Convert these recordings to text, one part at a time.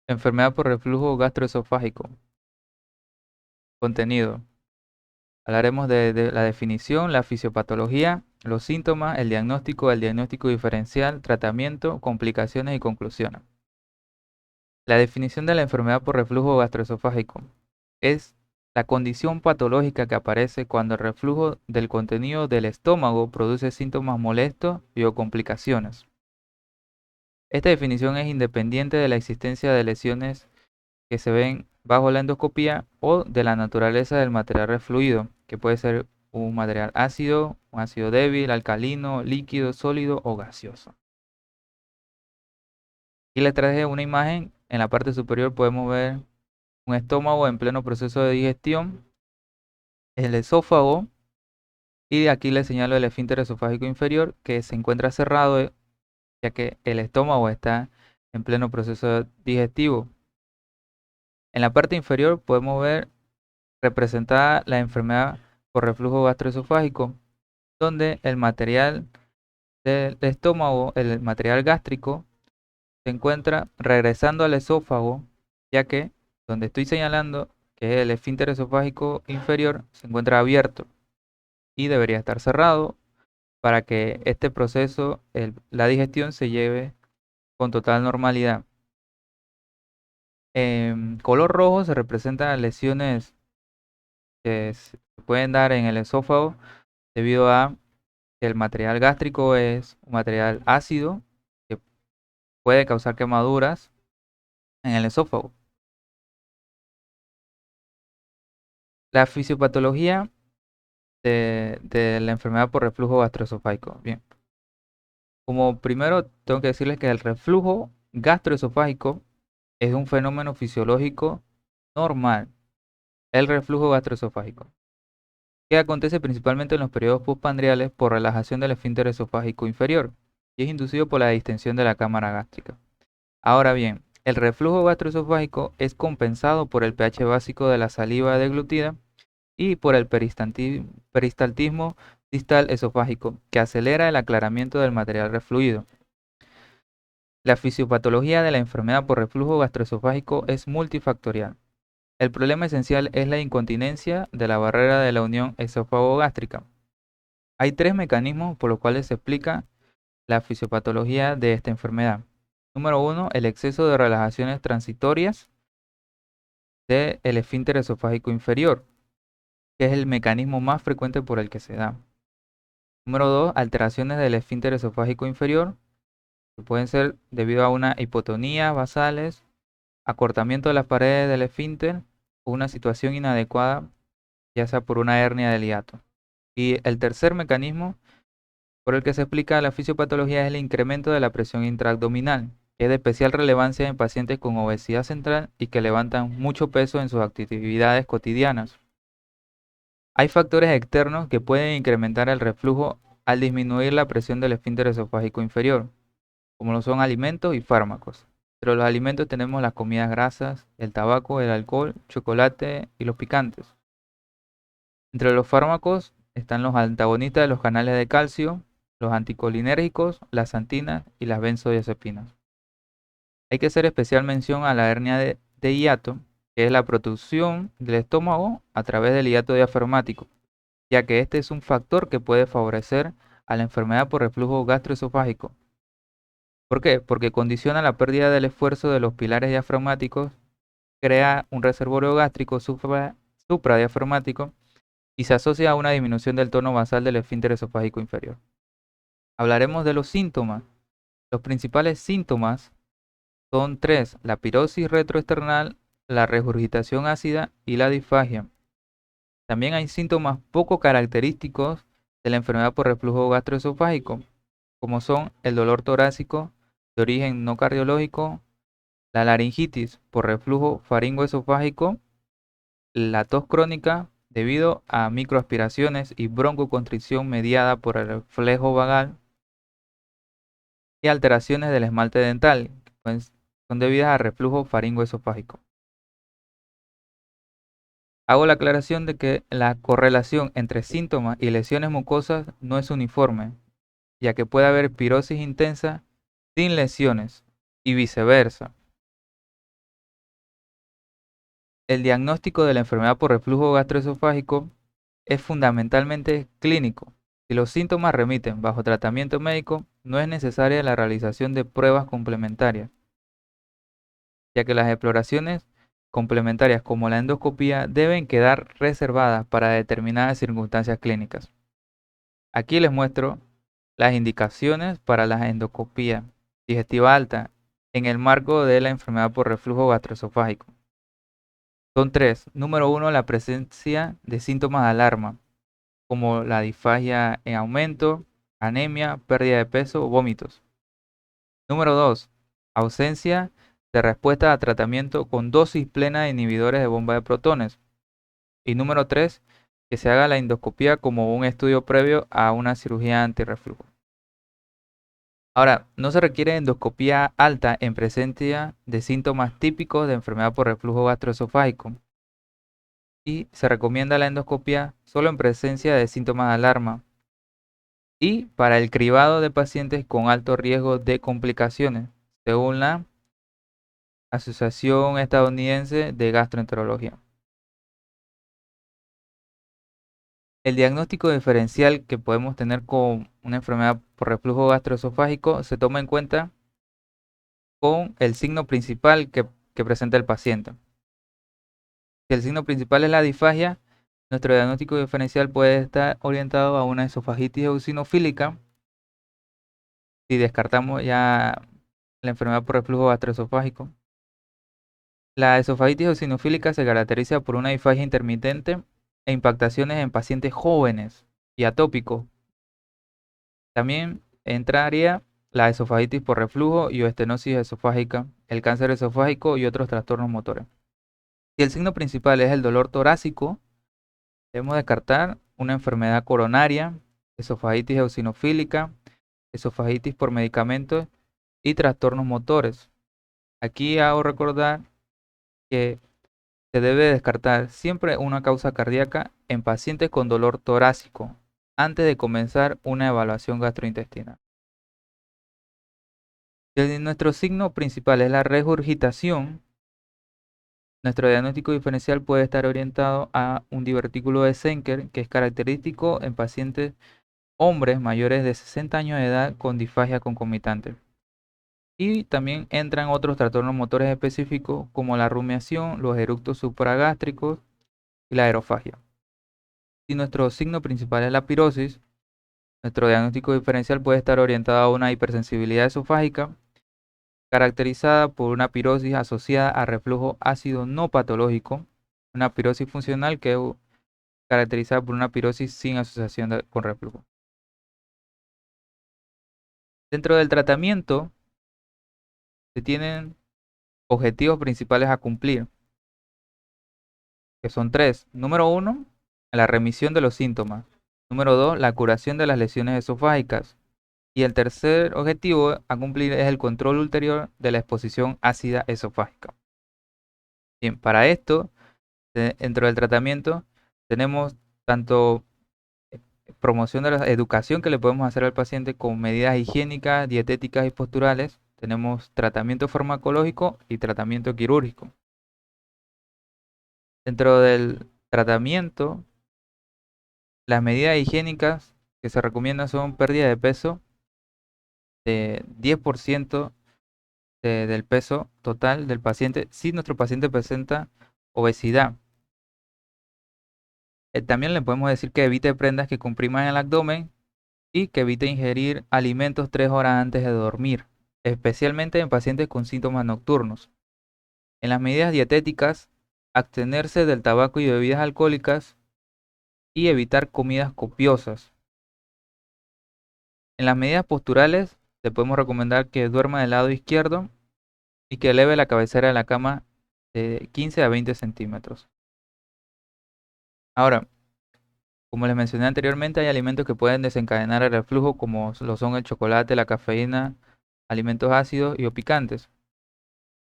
Enfermedad por reflujo gastroesofágico. Contenido. Hablaremos de la definición, la fisiopatología, los síntomas, el diagnóstico diferencial, tratamiento, complicaciones y conclusiones. La definición de la enfermedad por reflujo gastroesofágico es la condición patológica que aparece cuando el reflujo del contenido del estómago produce síntomas molestos y o complicaciones. Esta definición es independiente de la existencia de lesiones que se ven bajo la endoscopía o de la naturaleza del material refluido, que puede ser un material ácido, un ácido débil, alcalino, líquido, sólido o gaseoso. Y les traje una imagen. En la parte superior podemos ver un estómago en pleno proceso de digestión, el esófago, y de aquí les señalo el esfínter esofágico inferior que se encuentra cerrado, ya que el estómago está en pleno proceso digestivo. En la parte inferior podemos ver representada la enfermedad por reflujo gastroesofágico, donde el material del estómago, el material gástrico, se encuentra regresando al esófago, ya que donde estoy señalando, que es el esfínter esofágico inferior, se encuentra abierto y debería estar cerrado para que este proceso, la digestión, se lleve con total normalidad. En color rojo se representan lesiones que se pueden dar en el esófago debido a que el material gástrico es un material ácido que puede causar quemaduras en el esófago. La fisiopatología de la enfermedad por reflujo gastroesofágico. Bien, como primero tengo que decirles que el reflujo gastroesofágico es un fenómeno fisiológico normal. El reflujo gastroesofágico, que acontece principalmente en los periodos postprandiales por relajación del esfínter esofágico inferior y es inducido por la distensión de la cámara gástrica. Ahora bien, el reflujo gastroesofágico es compensado por el pH básico de la saliva deglutida y por el peristaltismo distal esofágico, que acelera el aclaramiento del material refluido. La fisiopatología de la enfermedad por reflujo gastroesofágico es multifactorial. El problema esencial es la incontinencia de la barrera de la unión esófago-gástrica. Hay tres mecanismos por los cuales se explica la fisiopatología de esta enfermedad. Número uno, el exceso de relajaciones transitorias del esfínter esofágico inferior, que es el mecanismo más frecuente por el que se da. Número 2, alteraciones del esfínter esofágico inferior, que pueden ser debido a una hipotonía basales, acortamiento de las paredes del esfínter o una situación inadecuada, ya sea por una hernia del hiato. Y el tercer mecanismo por el que se explica la fisiopatología es el incremento de la presión intraabdominal, que es de especial relevancia en pacientes con obesidad central y que levantan mucho peso en sus actividades cotidianas. Hay factores externos que pueden incrementar el reflujo al disminuir la presión del esfínter esofágico inferior, como lo son alimentos y fármacos. Entre los alimentos tenemos las comidas grasas, el tabaco, el alcohol, chocolate y los picantes. Entre los fármacos están los antagonistas de los canales de calcio, los anticolinérgicos, las santinas y las benzodiazepinas. Hay que hacer especial mención a la hernia de hiato, que es la protrusión del estómago a través del hiato diafragmático, ya que este es un factor que puede favorecer a la enfermedad por reflujo gastroesofágico. ¿Por qué? Porque condiciona la pérdida del esfuerzo de los pilares diafragmáticos, crea un reservorio gástrico supradiafragmático y se asocia a una disminución del tono basal del esfínter esofágico inferior. Hablaremos de los síntomas. Los principales síntomas son tres: la pirosis retroesternal, la regurgitación ácida y la disfagia. También hay síntomas poco característicos de la enfermedad por reflujo gastroesofágico, como son el dolor torácico de origen no cardiológico, la laringitis por reflujo faringoesofágico, la tos crónica debido a microaspiraciones y broncoconstricción mediada por el reflejo vagal y alteraciones del esmalte dental, que son debidas a reflujo faringoesofágico. Hago la aclaración de que la correlación entre síntomas y lesiones mucosas no es uniforme, ya que puede haber pirosis intensa sin lesiones y viceversa. El diagnóstico de la enfermedad por reflujo gastroesofágico es fundamentalmente clínico. Si los síntomas remiten bajo tratamiento médico, no es necesaria la realización de pruebas complementarias, ya que las exploraciones complementarias como la endoscopía deben quedar reservadas para determinadas circunstancias clínicas. Aquí les muestro las indicaciones para la endoscopía digestiva alta en el marco de la enfermedad por reflujo gastroesofágico. Son tres. Número uno, la presencia de síntomas de alarma, como la disfagia en aumento, anemia, pérdida de peso o vómitos. Número 2. Ausencia de respuesta a tratamiento con dosis plena de inhibidores de bomba de protones. Y número 3. Que se haga la endoscopía como un estudio previo a una cirugía antirreflujo. Ahora, no se requiere endoscopía alta en presencia de síntomas típicos de enfermedad por reflujo gastroesofágico. Y se recomienda la endoscopia solo en presencia de síntomas de alarma y para el cribado de pacientes con alto riesgo de complicaciones, según la Asociación Estadounidense de Gastroenterología. El diagnóstico diferencial que podemos tener con una enfermedad por reflujo gastroesofágico se toma en cuenta con el signo principal que presenta el paciente. Si el signo principal es la disfagia, nuestro diagnóstico diferencial puede estar orientado a una esofagitis eosinofílica. Si descartamos ya la enfermedad por reflujo gastroesofágico, la esofagitis eosinofílica se caracteriza por una disfagia intermitente e impactaciones en pacientes jóvenes y atópicos. También entraría la esofagitis por reflujo y o estenosis esofágica, el cáncer esofágico y otros trastornos motores. Si el signo principal es el dolor torácico, debemos descartar una enfermedad coronaria, esofagitis eosinofílica, esofagitis por medicamentos y trastornos motores. Aquí hago recordar que se debe descartar siempre una causa cardíaca en pacientes con dolor torácico antes de comenzar una evaluación gastrointestinal. Si nuestro signo principal es la regurgitación, nuestro diagnóstico diferencial puede estar orientado a un divertículo de Zenker que es característico en pacientes hombres mayores de 60 años de edad con disfagia concomitante. Y también entran otros trastornos motores específicos como la rumiación, los eructos supragástricos y la aerofagia. Si nuestro signo principal es la pirosis, nuestro diagnóstico diferencial puede estar orientado a una hipersensibilidad esofágica caracterizada por una pirosis asociada a reflujo ácido no patológico, una pirosis funcional que es caracterizada por una pirosis sin asociación con reflujo. Dentro del tratamiento se tienen objetivos principales a cumplir, que son tres. Número uno, la remisión de los síntomas. Número dos, la curación de las lesiones esofágicas. Y el tercer objetivo a cumplir es el control ulterior de la exposición ácida esofágica. Bien, para esto, dentro del tratamiento, tenemos tanto promoción de la educación que le podemos hacer al paciente con medidas higiénicas, dietéticas y posturales. Tenemos tratamiento farmacológico y tratamiento quirúrgico. Dentro del tratamiento, las medidas higiénicas que se recomiendan son pérdida de peso de 10% del peso total del paciente si nuestro paciente presenta obesidad. También le podemos decir que evite prendas que compriman el abdomen y que evite ingerir alimentos 3 horas antes de dormir, especialmente en pacientes con síntomas nocturnos. En las medidas dietéticas, abstenerse del tabaco y bebidas alcohólicas y evitar comidas copiosas. En las medidas posturales, le podemos recomendar que duerma del lado izquierdo y que eleve la cabecera de la cama de 15 a 20 centímetros. Ahora, como les mencioné anteriormente, hay alimentos que pueden desencadenar el reflujo, como lo son el chocolate, la cafeína, alimentos ácidos y o picantes.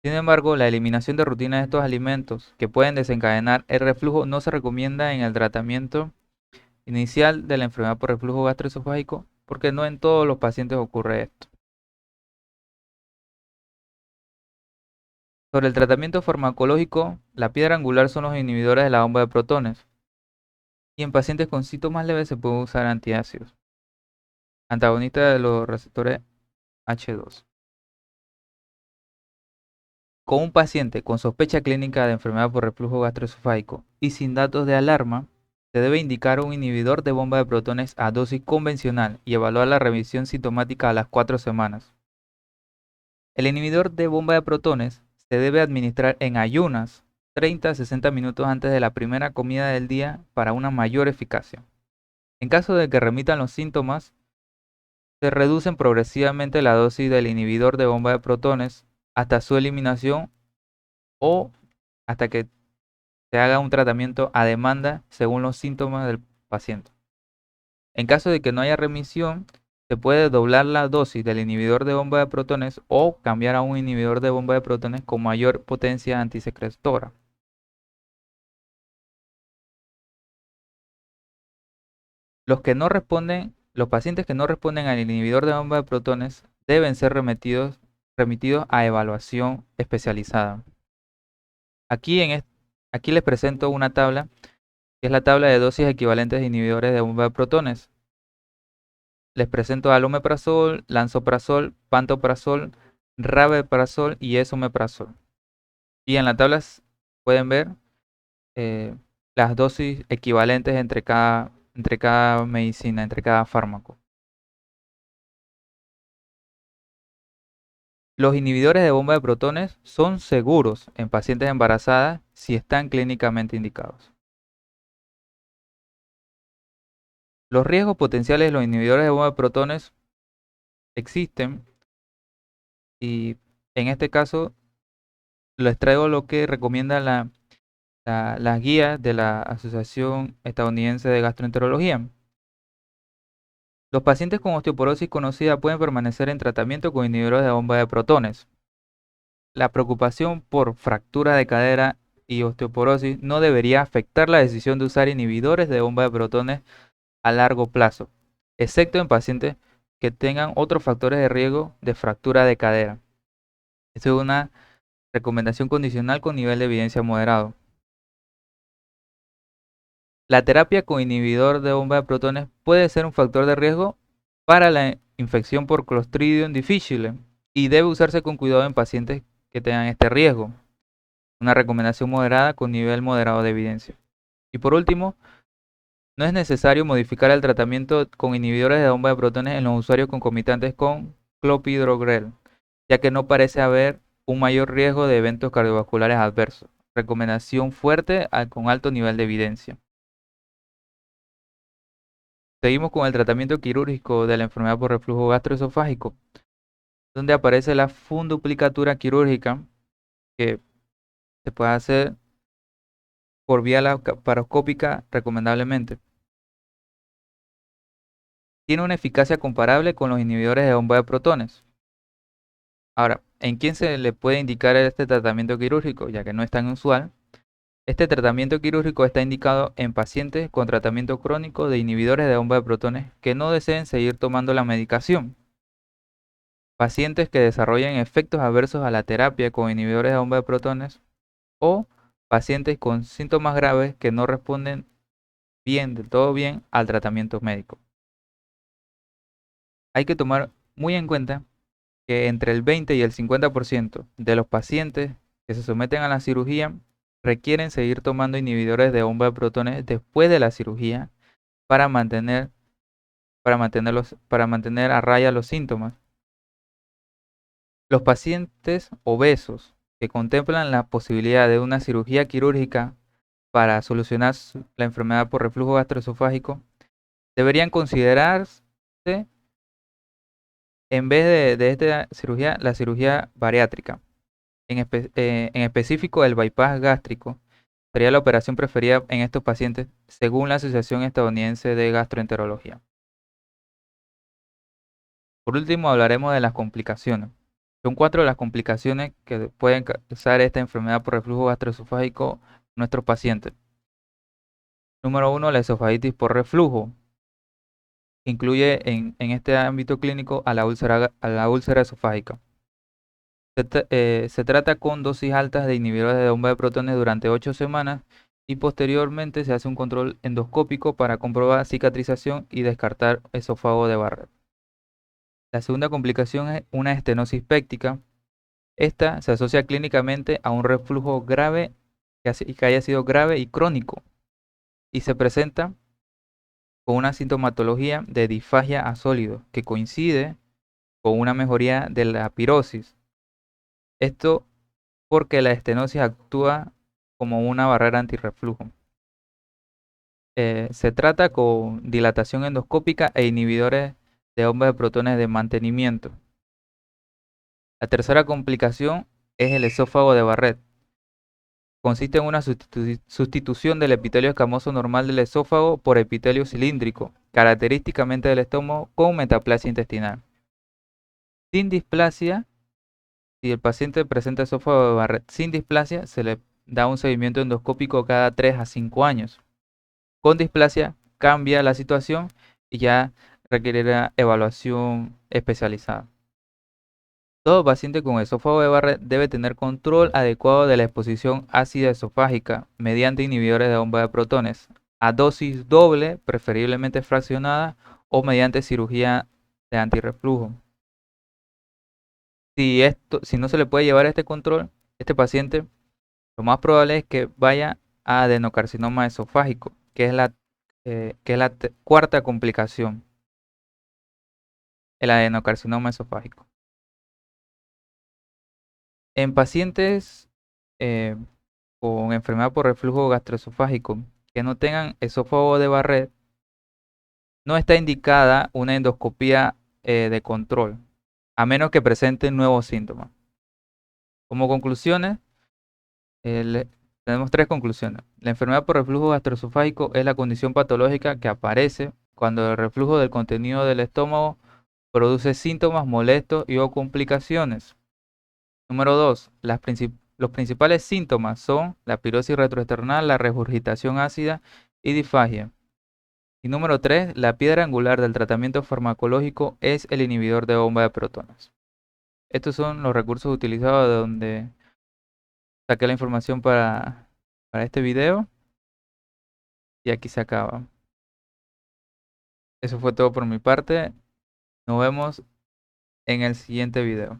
Sin embargo, la eliminación de rutina de estos alimentos que pueden desencadenar el reflujo no se recomienda en el tratamiento inicial de la enfermedad por reflujo gastroesofágico, porque no en todos los pacientes ocurre esto. Sobre el tratamiento farmacológico, la piedra angular son los inhibidores de la bomba de protones. Y en pacientes con síntomas leves se pueden usar antiácidos, antagonistas de los receptores H2. Con un paciente con sospecha clínica de enfermedad por reflujo gastroesofágico y sin datos de alarma, se debe indicar un inhibidor de bomba de protones a dosis convencional y evaluar la remisión sintomática a las 4 semanas. El inhibidor de bomba de protones se debe administrar en ayunas 30 a 60 minutos antes de la primera comida del día para una mayor eficacia. En caso de que remitan los síntomas, se reducen progresivamente la dosis del inhibidor de bomba de protones hasta su eliminación o hasta que se haga un tratamiento a demanda según los síntomas del paciente. En caso de que no haya remisión, se puede doblar la dosis del inhibidor de bomba de protones o cambiar a un inhibidor de bomba de protones con mayor potencia antisecretora. Los pacientes que no responden al inhibidor de bomba de protones deben ser remitidos a evaluación especializada. Aquí les presento una tabla, que es la tabla de dosis equivalentes de inhibidores de bomba de protones. Les presento alomeprazol, lansoprazol, pantoprazol, rabeprazol y esomeprazol. Y en la tabla pueden ver las dosis equivalentes entre cada medicina, entre cada fármaco. Los inhibidores de bomba de protones son seguros en pacientes embarazadas si están clínicamente indicados. Los riesgos potenciales de los inhibidores de bomba de protones existen y en este caso les traigo lo que recomienda las guías de la Asociación Estadounidense de Gastroenterología. Los pacientes con osteoporosis conocida pueden permanecer en tratamiento con inhibidores de bomba de protones. La preocupación por fractura de cadera y osteoporosis no debería afectar la decisión de usar inhibidores de bomba de protones a largo plazo, excepto en pacientes que tengan otros factores de riesgo de fractura de cadera. Esto es una recomendación condicional con nivel de evidencia moderado. La terapia con inhibidor de bomba de protones puede ser un factor de riesgo para la infección por Clostridium difficile y debe usarse con cuidado en pacientes que tengan este riesgo. Una recomendación moderada con nivel moderado de evidencia. Y por último, no es necesario modificar el tratamiento con inhibidores de bomba de protones en los usuarios concomitantes con clopidogrel, ya que no parece haber un mayor riesgo de eventos cardiovasculares adversos. Recomendación fuerte con alto nivel de evidencia. Seguimos con el tratamiento quirúrgico de la enfermedad por reflujo gastroesofágico, donde aparece la funduplicatura quirúrgica que se puede hacer por vía laparoscópica recomendablemente. Tiene una eficacia comparable con los inhibidores de bomba de protones. Ahora, ¿en quién se le puede indicar este tratamiento quirúrgico? Ya que no es tan usual. Este tratamiento quirúrgico está indicado en pacientes con tratamiento crónico de inhibidores de bomba de protones que no deseen seguir tomando la medicación. Pacientes que desarrollen efectos adversos a la terapia con inhibidores de bomba de protones o pacientes con síntomas graves que no responden del todo bien al tratamiento médico. Hay que tomar muy en cuenta que entre el 20 y el 50% de los pacientes que se someten a la cirugía requieren seguir tomando inhibidores de bomba de protones después de la cirugía para mantener a raya los síntomas. Los pacientes obesos que contemplan la posibilidad de una cirugía quirúrgica para solucionar la enfermedad por reflujo gastroesofágico deberían considerarse en vez de esta cirugía, la cirugía bariátrica. En específico, el bypass gástrico sería la operación preferida en estos pacientes según la Asociación Estadounidense de Gastroenterología. Por último, hablaremos de las complicaciones. Son 4 las complicaciones que pueden causar esta enfermedad por reflujo gastroesofágico en nuestros pacientes. Número 1, la esofagitis por reflujo. Incluye en este ámbito clínico a la úlcera esofágica. Se trata con dosis altas de inhibidores de bomba de protones durante 8 semanas y posteriormente se hace un control endoscópico para comprobar cicatrización y descartar esófago de Barrett. La segunda complicación es una estenosis péptica. Esta se asocia clínicamente a un reflujo grave que haya sido grave y crónico y se presenta con una sintomatología de disfagia a sólidos que coincide con una mejoría de la pirosis. Esto porque la estenosis actúa como una barrera antirreflujo. Se trata con dilatación endoscópica e inhibidores de bombas de protones de mantenimiento. La tercera complicación es el esófago de Barrett. Consiste en una sustitución del epitelio escamoso normal del esófago por epitelio cilíndrico, característicamente del estómago con metaplasia intestinal. Sin displasia, si el paciente presenta esófago de Barrett sin displasia, se le da un seguimiento endoscópico cada 3 a 5 años. Con displasia cambia la situación y ya requerirá evaluación especializada. Todo paciente con esófago de Barrett debe tener control adecuado de la exposición ácida esofágica mediante inhibidores de bomba de protones a dosis doble, preferiblemente fraccionada, o mediante cirugía de antirreflujo. Si no se le puede llevar este control, este paciente, lo más probable es que vaya a adenocarcinoma esofágico, que es la cuarta complicación, el adenocarcinoma esofágico. En pacientes eh, con enfermedad por reflujo gastroesofágico que no tengan esófago de Barrett, no está indicada una endoscopía de control, a menos que presenten nuevos síntomas. Como conclusiones, tenemos tres conclusiones. La enfermedad por reflujo gastroesofágico es la condición patológica que aparece cuando el reflujo del contenido del estómago produce síntomas molestos y o complicaciones. Número 2. Los principales síntomas son la pirosis retroesternal, la regurgitación ácida y disfagia. Y número 3. La piedra angular del tratamiento farmacológico es el inhibidor de bomba de protones. Estos son los recursos utilizados de donde saqué la información para este video y aquí se acaba. Eso fue todo por mi parte. Nos vemos en el siguiente video.